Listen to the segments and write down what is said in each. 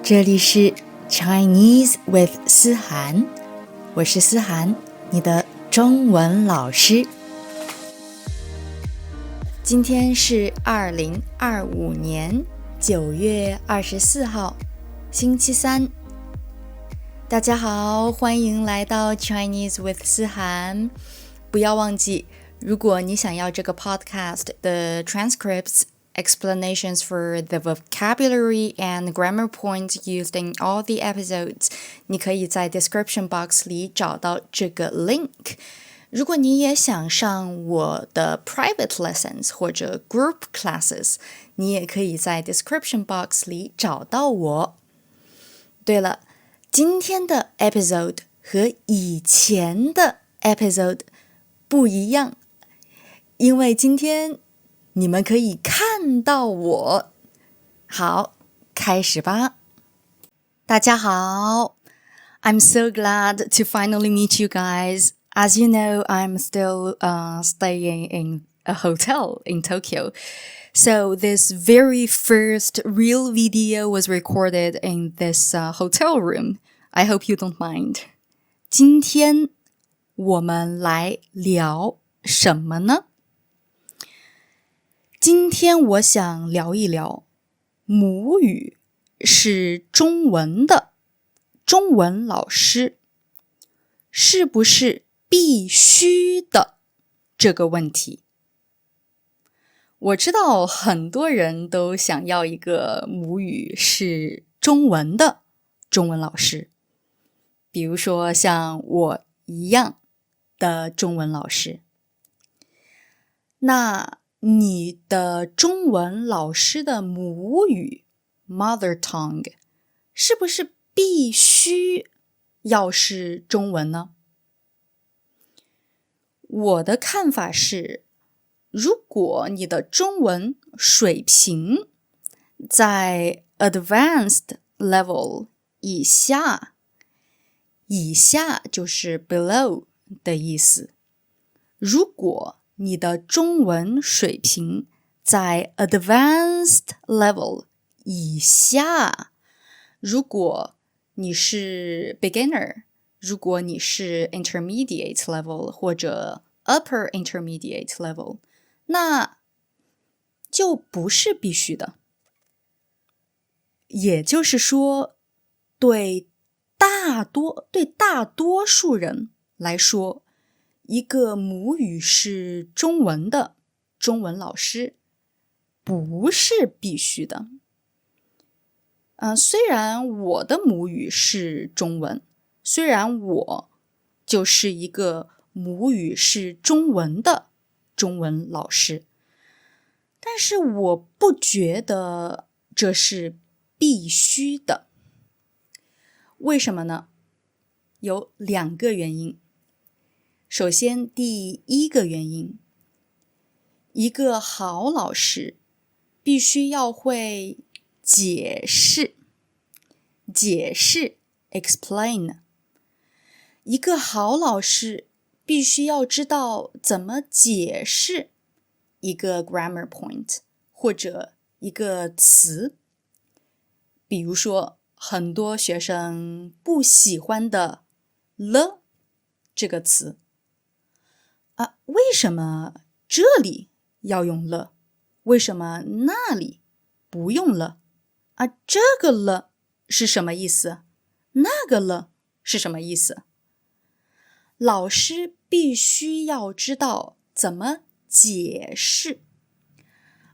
这里是 Chinese with 思涵，我是思涵，你的中文老师。今天是2025年9月24号，星期三。大家好，欢迎来到 Chinese with 思涵。不要忘记，如果你想要这个 podcast 的 transcripts、explanations for the vocabulary and grammar points used in all the episodes, 你可以在 description box 里找到这个 link。如果你也想上我的 private lessons 或者 group classes, 你也可以在 description box 里找到我。对了，今天的 episode 和以前的 episode 不一样，因为今天你们可以看到我。好，开始吧。大家好， I'm so glad to finally meet you guys. As you know, I'm still staying in a hotel in Tokyo. So this very first real video was recorded in this hotel room. I hope you don't mind. 今天我们来聊什么呢？今天我想聊一聊母语是中文的中文老师是不是必须的这个问题。我知道很多人都想要一个母语是中文的中文老师，比如说像我一样的中文老师。那你的中文老师的母语 mother tongue 是不是必须要是中文呢？我的看法是，如果你的中文水平在 advanced level 以下，以下就是 below 的意思。如果你的中文水平在 advanced level 以下，如果你是 beginner， 如果你是 intermediate level 或者 upper intermediate level， 那就不是必须的。也就是说，对大多数人来说，一个母语是中文的中文老师不是必须的。虽然我的母语是中文，虽然我就是一个母语是中文的中文老师，但是我不觉得这是必须的。为什么呢？有2个原因。首先，第一个原因，一个好老师必须要会解释 explain。 一个好老师必须要知道怎么解释一个 grammar point 或者一个词。比如说，很多学生不喜欢的 了 这个词为什么这里要用了？为什么那里不用了？这个了是什么意思？那个了是什么意思？老师必须要知道怎么解释，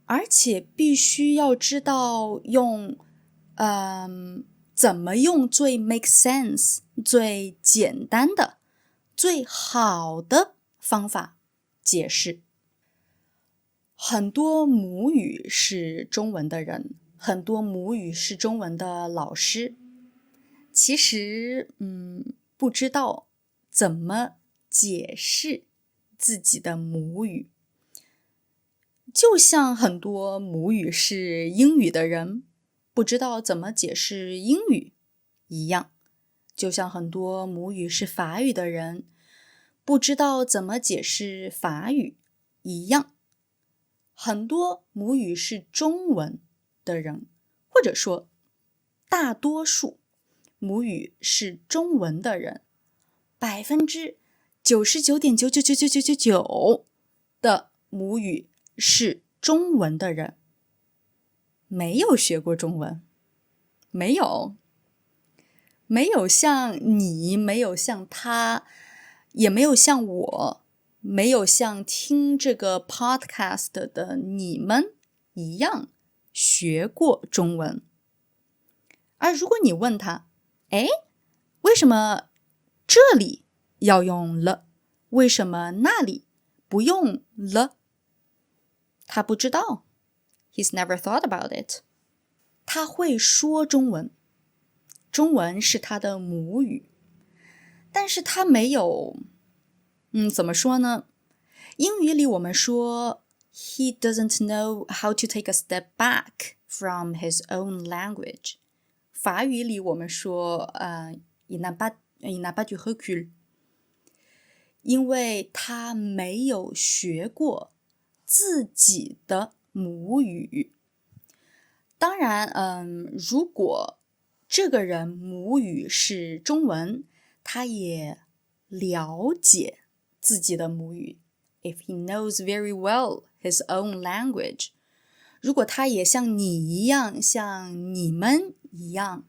而且必须要知道怎么用最 make sense、最简单的、最好的方法解释。很多母语是中文的人，很多母语是中文的老师，其实不知道怎么解释自己的母语。就像很多母语是英语的人不知道怎么解释英语一样，就像很多母语是法语的人不知道怎么解释法语一样。很多母语是中文的人，或者说大多数母语是中文的人，99.9999999%的母语是中文的人，没有学过中文，没有像你，没有像他，也没有像我，没有像听这个 podcast 的你们一样学过中文。而如果你问他，为什么这里要用了？为什么那里不用了？他不知道。He's never thought about it. 他会说中文，中文是他的母语，但是他没有，怎么说呢？英语里我们说 he doesn't know how to take a step back from his own language. 法语里我们说il n'a pas du recul. 因为他没有学过自己的母语。当然，如果这个人母语是中文，他也了解自己的母语。If he knows very well his own language， 如果他也像你一样，像你们一样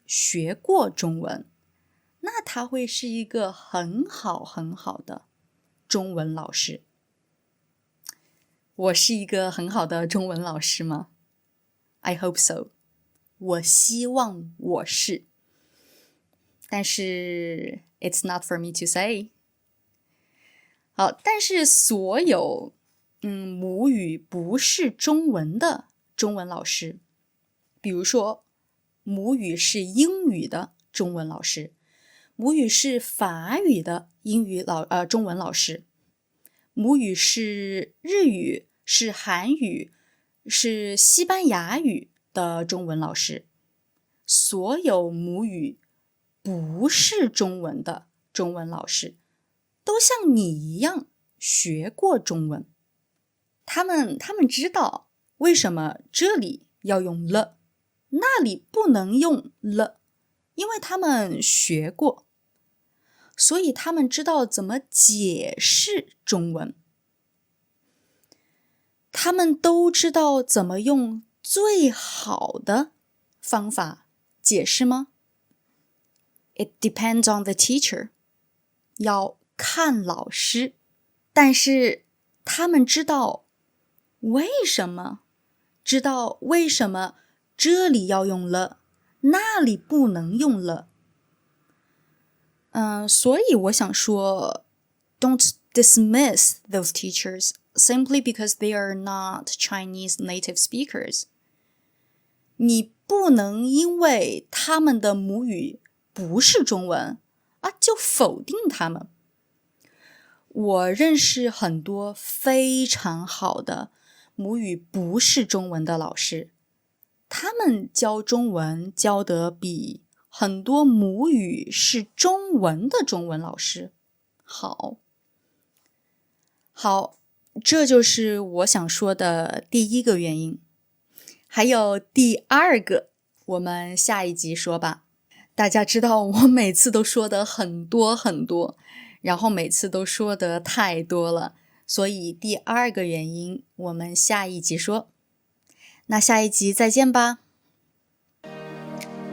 学过中文，那他会是一个很好很好的中文老师。我是一个很好的中文老师吗？ I hope so. 我希望我是，但是 it's not for me to say. 好，但是所有母语不是中文的中文老师，比如说母语是英语的中文老师，母语是法语的中文老师，母语是日语，是韩语，是西班牙语的中文老师。所有母语不是中文的中文老师都像你一样学过中文，他们知道为什么这里要用了，那里不能用了，因为他们学过，所以他们知道怎么解释中文。他们都知道怎么用最好的方法解释吗？ It depends on the teacher. 要看老师。但是他们知道为什么这里要用了，那里不能用了。所以我想说 Don't dismiss those teachers simply because they are not Chinese native speakers. 你不能因为他们的母语不是中文就否定他们。我认识很多非常好的母语不是中文的老师，他们教中文教得比很多母语是中文的中文老师好。这就是我想说的第一个原因。还有第二个，我们下一集说吧。大家知道我每次都说的很多很多，然后每次都说的太多了，所以第二个原因我们下一集说。那下一集再见吧。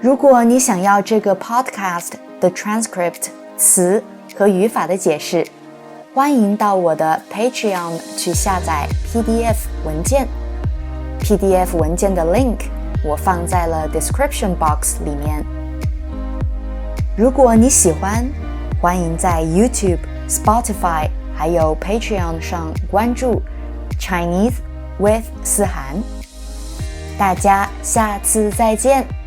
如果你想要这个 podcast 的 transcript 词和语法的解释，欢迎到我的 Patreon 去下载 PDF 文件。PDF 文件的 link 我放在了 description box 里面。如果你喜欢，欢迎在 YouTube、Spotify 还有 Patreon 上关注 Chinese with 思涵。大家下次再见。